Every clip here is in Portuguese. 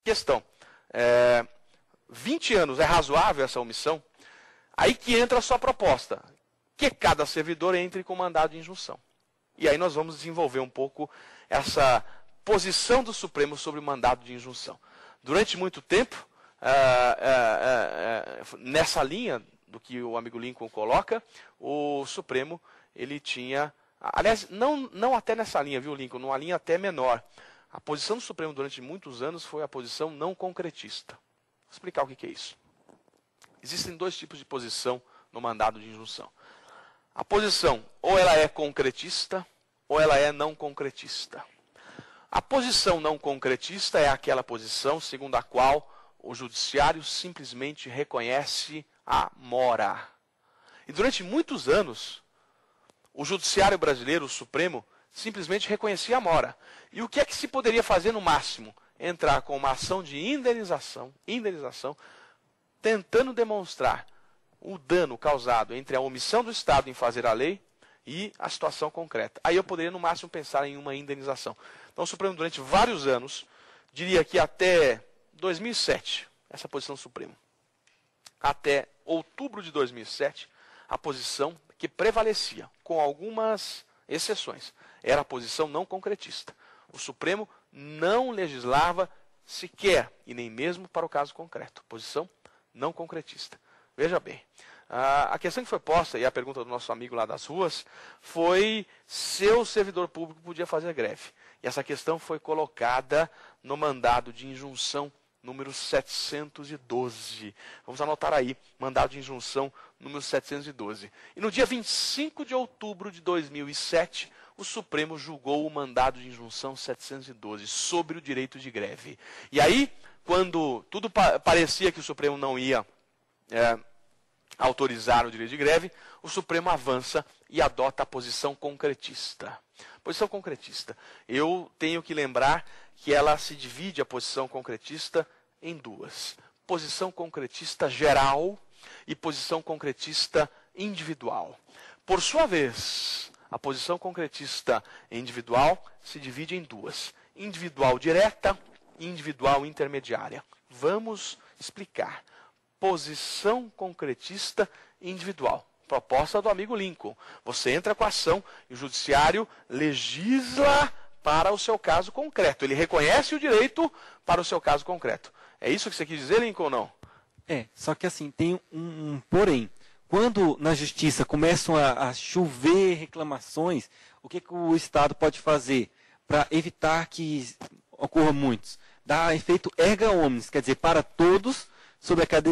Questão, 20 anos é razoável essa omissão? Aí que entra a sua proposta, que cada servidor entre com mandado de injunção. E aí nós vamos desenvolver um pouco essa posição do Supremo sobre o mandado de injunção. Durante muito tempo, nessa linha do que o amigo Lincoln coloca, o Supremo ele tinha... Aliás, não até nessa linha, viu, Lincoln? Numa linha até menor. A posição do Supremo durante muitos anos foi a posição não concretista. Vou explicar o que é isso. Existem dois tipos de posição no mandado de injunção. A posição, ou ela é concretista, ou ela é não concretista. A posição não concretista é aquela posição segundo a qual o judiciário simplesmente reconhece a mora. E durante muitos anos, o judiciário brasileiro, o Supremo, simplesmente reconhecia a mora. E o que é que se poderia fazer no máximo? Entrar com uma ação de indenização, tentando demonstrar o dano causado entre a omissão do Estado em fazer a lei e a situação concreta. Aí eu poderia, no máximo, pensar em uma indenização. Então, o Supremo, durante vários anos, diria que até 2007, essa posição do Supremo, até outubro de 2007, a posição que prevalecia, com algumas exceções, era a posição não concretista. O Supremo não legislava sequer, e nem mesmo para o caso concreto. Posição não concretista. Veja bem, a questão que foi posta, e a pergunta do nosso amigo lá das ruas, foi se o servidor público podia fazer greve. E essa questão foi colocada no mandado de injunção número 712. Vamos anotar aí, mandado de injunção número 712. E no dia 25 de outubro de 2007, o Supremo julgou o mandado de injunção 712 sobre o direito de greve. E aí, quando tudo parecia que o Supremo não ia autorizar o direito de greve, o Supremo avança e adota a posição concretista. Posição concretista. Eu tenho que lembrar que ela se divide, a posição concretista, em duas. Posição concretista geral e posição concretista individual. Por sua vez, a posição concretista individual se divide em duas. Individual direta e individual intermediária. Vamos explicar. Posição concretista individual. Proposta do amigo Lincoln. Você entra com a ação e o judiciário legisla para o seu caso concreto. Ele reconhece o direito para o seu caso concreto. É isso que você quis dizer, Lincoln, ou não? Só que assim, tem um porém. Quando na justiça começam a chover reclamações, o que o Estado pode fazer para evitar que ocorra muitos? Dá efeito erga omnes, quer dizer, para todos, sobre aquela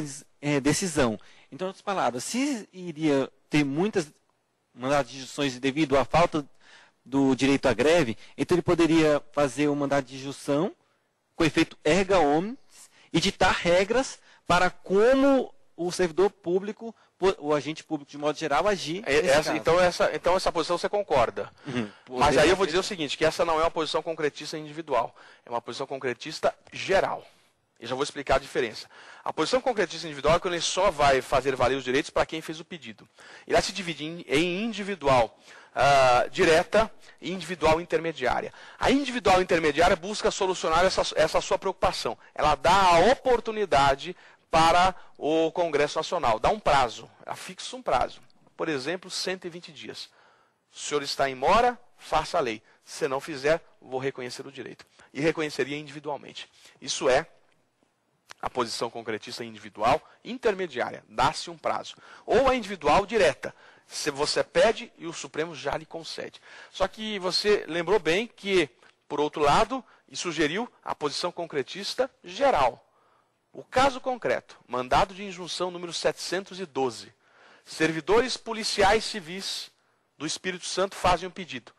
decisão. Então, em outras palavras, se iria ter muitas mandados de injunções devido à falta do direito à greve, então ele poderia fazer um mandado de injunção com efeito erga omnes e ditar regras para como o servidor público, o agente público de modo geral, agir. Então essa posição você concorda. Mas aí eu vou dizer o seguinte, que essa não é uma posição concretista individual, é uma posição concretista geral. E já vou explicar a diferença. A posição concretista individual é quando ele só vai fazer valer os direitos para quem fez o pedido. Ele vai se dividir em individual direta e individual intermediária. A individual intermediária busca solucionar essa sua preocupação. Ela dá a oportunidade para o Congresso Nacional, dá um prazo, ela fixa um prazo. Por exemplo, 120 dias. O senhor está em mora, faça a lei. Se não fizer, vou reconhecer o direito. E reconheceria individualmente. Isso é a posição concretista individual intermediária, dá-se um prazo. Ou a individual direta, se você pede e o Supremo já lhe concede. Só que você lembrou bem que, por outro lado, e sugeriu a posição concretista geral. O caso concreto, mandado de injunção número 712. Servidores policiais civis do Espírito Santo fazem um pedido.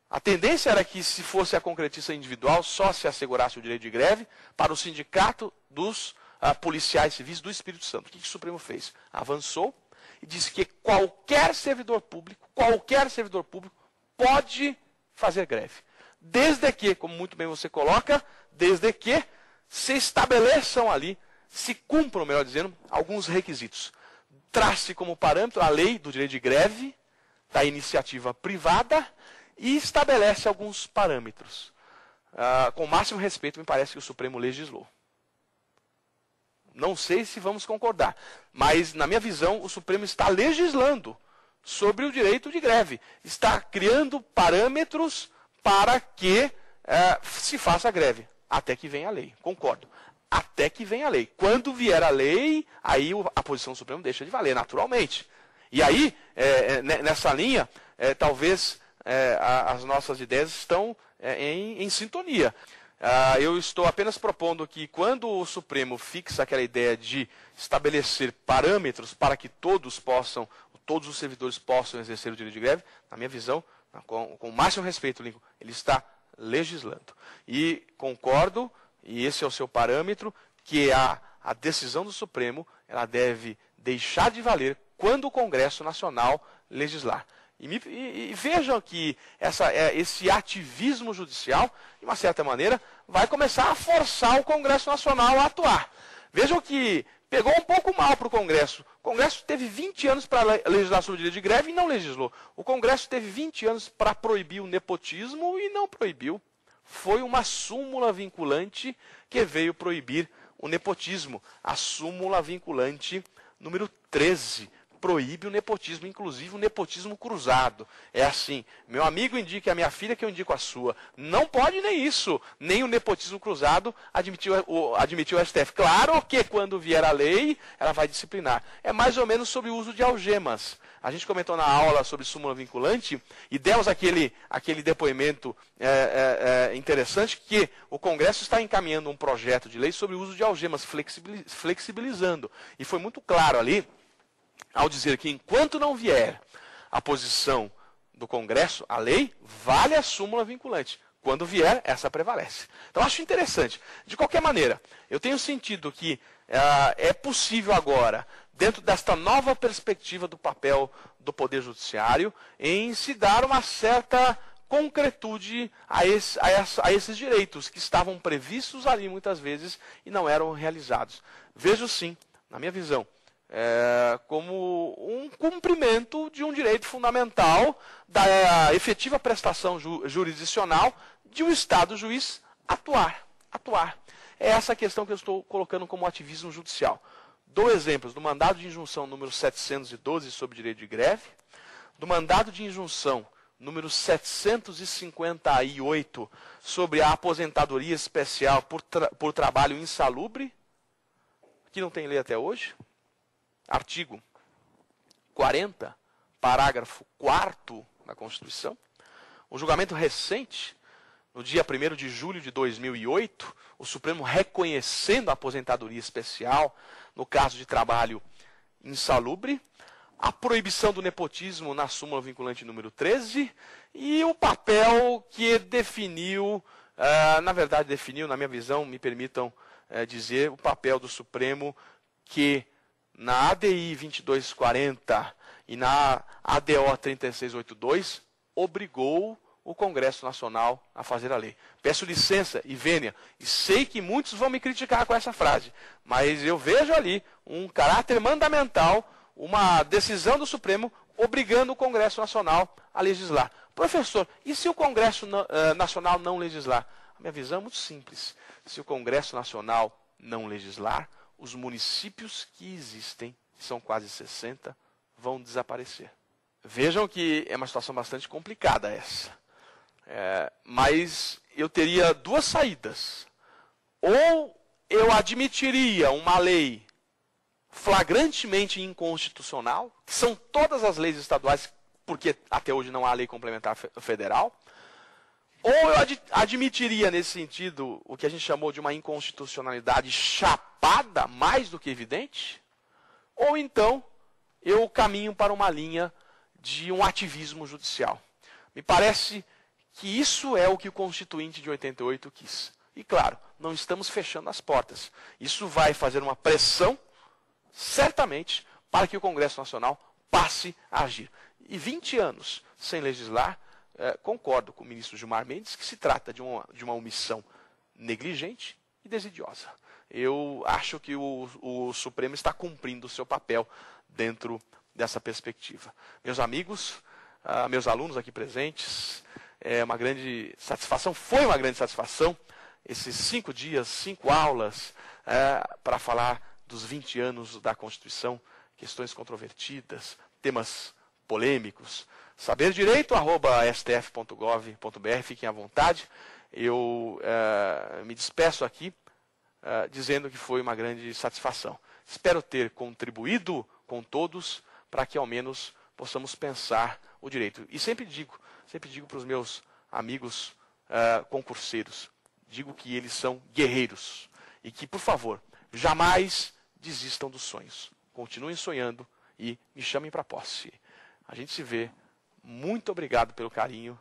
A tendência era que, se fosse a concretista individual, só se assegurasse o direito de greve para o sindicato dos policiais civis do Espírito Santo. O que o Supremo fez? Avançou e disse que qualquer servidor público pode fazer greve. Desde que, como muito bem você coloca, desde que se estabeleçam ali, se cumpram, melhor dizendo, alguns requisitos. Trace como parâmetro a lei do direito de greve da iniciativa privada e estabelece alguns parâmetros. Com o máximo respeito, me parece que o Supremo legislou. Não sei se vamos concordar, mas na minha visão o Supremo está legislando sobre o direito de greve. Está criando parâmetros para que se faça greve, até que venha a lei. Concordo. Até que venha a lei. Quando vier a lei, aí a posição do Supremo deixa de valer, naturalmente. E aí, nessa linha, talvez as nossas ideias estão em sintonia. Eu estou apenas propondo que quando o Supremo fixa aquela ideia de estabelecer parâmetros para que todos os servidores possam exercer o direito de greve, na minha visão, com o máximo respeito, Lincoln, ele está legislando. E concordo, e esse é o seu parâmetro, que a decisão do Supremo ela deve deixar de valer quando o Congresso Nacional legislar. E vejam que esse ativismo judicial, de uma certa maneira, vai começar a forçar o Congresso Nacional a atuar. Vejam que pegou um pouco mal para o Congresso. O Congresso teve 20 anos para legislar sobre o direito de greve e não legislou. O Congresso teve 20 anos para proibir o nepotismo e não proibiu. Foi uma súmula vinculante que veio proibir o nepotismo. A súmula vinculante número 13. Proíbe o nepotismo, inclusive o nepotismo cruzado. É assim, meu amigo indica a minha filha que eu indico a sua. Não pode nem isso, nem o nepotismo cruzado admitiu o STF. Claro que quando vier a lei, ela vai disciplinar. É mais ou menos sobre o uso de algemas. A gente comentou na aula sobre súmula vinculante e demos aquele depoimento interessante que o Congresso está encaminhando um projeto de lei sobre o uso de algemas, flexibilizando. E foi muito claro ali, ao dizer que enquanto não vier a posição do Congresso, a lei, vale a súmula vinculante. Quando vier, essa prevalece. Então, acho interessante. De qualquer maneira, eu tenho sentido que é possível agora, dentro desta nova perspectiva do papel do Poder Judiciário, em se dar uma certa concretude a esses direitos que estavam previstos ali muitas vezes e não eram realizados. Vejo sim, na minha visão, como um cumprimento de um direito fundamental da efetiva prestação jurisdicional de um Estado juiz atuar. É essa a questão que eu estou colocando como ativismo judicial. Dou exemplos do mandado de injunção número 712 sobre direito de greve, do mandado de injunção número 758 sobre a aposentadoria especial por trabalho insalubre, que não tem lei até hoje. Artigo 40, parágrafo 4º da Constituição. O julgamento recente, no dia 1º de julho de 2008, o Supremo reconhecendo a aposentadoria especial no caso de trabalho insalubre, a proibição do nepotismo na súmula vinculante número 13 e o papel que definiu, na minha visão, me permitam dizer, o papel do Supremo que na ADI 2240 e na ADO 3682, obrigou o Congresso Nacional a fazer a lei. Peço licença e vênia, e sei que muitos vão me criticar com essa frase, mas eu vejo ali um caráter mandamental, uma decisão do Supremo obrigando o Congresso Nacional a legislar. Professor, e se o Congresso Nacional não legislar? A minha visão é muito simples. Se o Congresso Nacional não legislar, os municípios que existem, que são quase 60, vão desaparecer. Vejam que é uma situação bastante complicada essa. Mas eu teria duas saídas. Ou eu admitiria uma lei flagrantemente inconstitucional, que são todas as leis estaduais, porque até hoje não há lei complementar federal. Ou eu admitiria, nesse sentido, o que a gente chamou de uma inconstitucionalidade chapada, mais do que evidente, ou então eu caminho para uma linha de um ativismo judicial. Me parece que isso é o que o Constituinte de 88 quis. E claro, não estamos fechando as portas. Isso vai fazer uma pressão, certamente, para que o Congresso Nacional passe a agir. E 20 anos sem legislar, concordo com o ministro Gilmar Mendes que se trata de uma omissão negligente e desidiosa. Eu acho que o Supremo está cumprindo o seu papel dentro dessa perspectiva. Meus amigos, meus alunos aqui presentes, foi uma grande satisfação esses 5 dias, 5 aulas, para falar dos 20 anos da Constituição, questões controvertidas, temas polêmicos. saberdireito@stf.gov.br, fiquem à vontade. Eu me despeço aqui dizendo que foi uma grande satisfação. Espero ter contribuído com todos para que ao menos possamos pensar o direito. E sempre digo para os meus amigos concurseiros, digo que eles são guerreiros e que, por favor, jamais desistam dos sonhos. Continuem sonhando e me chamem para posse. A gente se vê. Muito obrigado pelo carinho.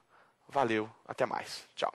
Valeu. Até mais. Tchau.